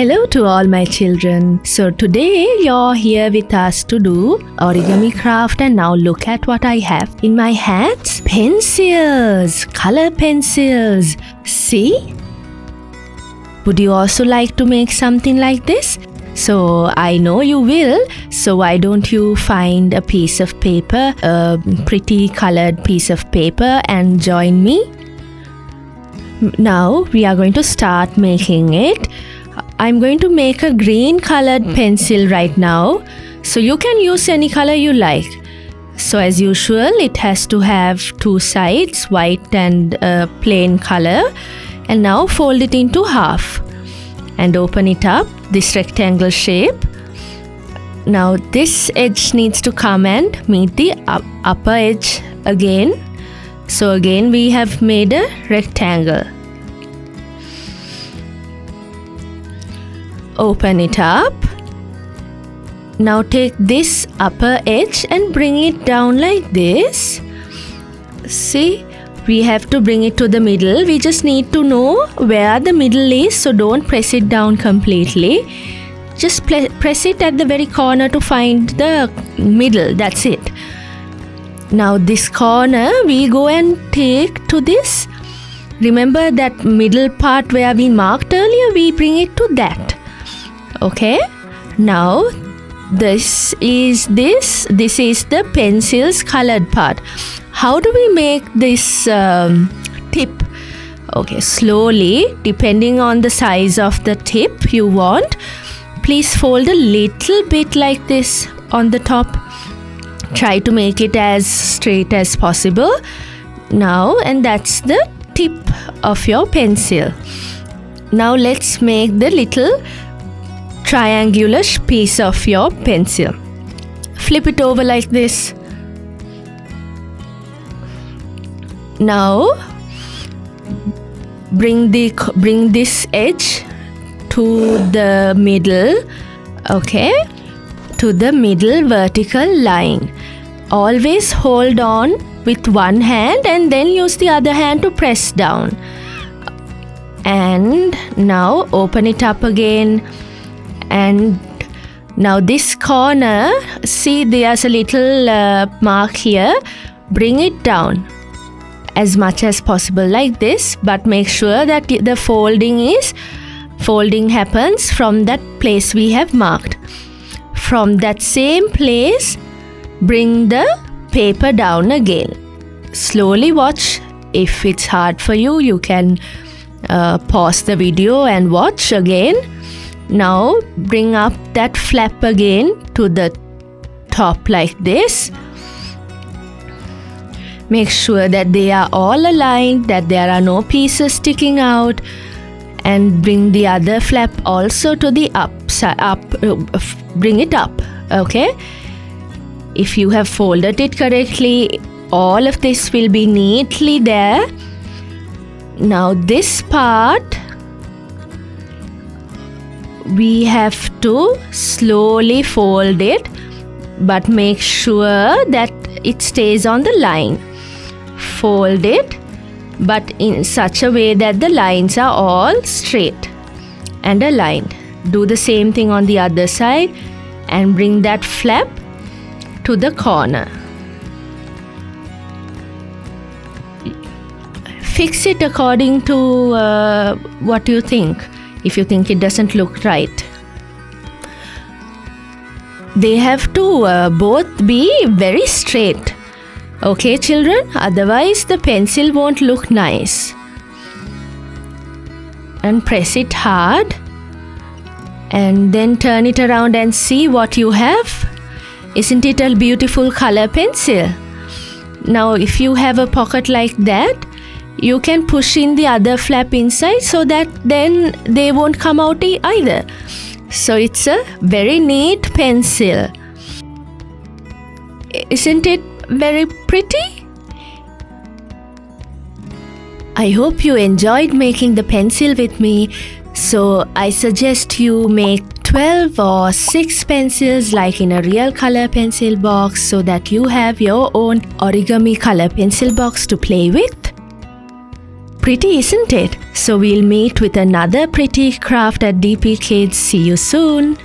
Hello to all my children. So today you're here with us to do origami craft, and now look at what I have in my hands. Pencils, color pencils. See? Would you also like to make something like this? So I know you will. So why don't you find a piece of paper, a pretty colored piece of paper, and join me? Now we are going to start making it. I'm going to make a green colored pencil right now. So you can use any color you like. So as usual, it has to have two sides, white and plain color. And now fold it into half and open it up, this rectangle shape. Now this edge needs to come and meet the upper edge again. So again we have made a rectangle. Open it up. Now take this upper edge and bring it down like this. See, we have to bring it to the middle. We just need to know where the middle is, so don't press it down completely. Just press it at the very corner to find the middle. That's it. Now this corner we go and take to this. Remember that middle part where we marked earlier, we bring it to that. Okay, now this is the pencil's colored part. How do we make this tip? Okay, slowly, depending on the size of the tip you want, please fold a little bit like this on the top. Try to make it as straight as possible. Now, and that's the tip of your pencil. Now let's make the little triangular piece of your pencil. Flip it over like this. Now bring this edge to the middle, okay, to the middle vertical line. Always hold on with one hand and then use the other hand to press down. And now open it up again. And now this corner, see there's a little mark here. Bring it down as much as possible like this, but make sure that the folding happens from that place we have marked. From that same place, bring the paper down again. Slowly watch. If it's hard for you, you can pause the video and watch again. Now bring up that flap again to the top like this. Make sure that they are all aligned, that there are no pieces sticking out, and bring the other flap also to the bring it up, okay? If you have folded it correctly, all of this will be neatly there. Now this part, we have to slowly fold it, but make sure that it stays on the line. Fold it, but in such a way that the lines are all straight and aligned. Do the same thing on the other side and bring that flap to the corner. Fix it according to what you think. If you think it doesn't look right, they have to both be very straight. Okay, children? Otherwise, the pencil won't look nice. And press it hard. And then turn it around and see what you have. Isn't it a beautiful color pencil? Now, if you have a pocket like that, you can push in the other flap inside so that then they won't come out either. So it's a very neat pencil. Isn't it very pretty? I hope you enjoyed making the pencil with me. So I suggest you make 12 or 6 pencils like in a real color pencil box, so that you have your own origami color pencil box to play with. Pretty, isn't it? So we'll meet with another pretty craft at DP Kids. See you soon.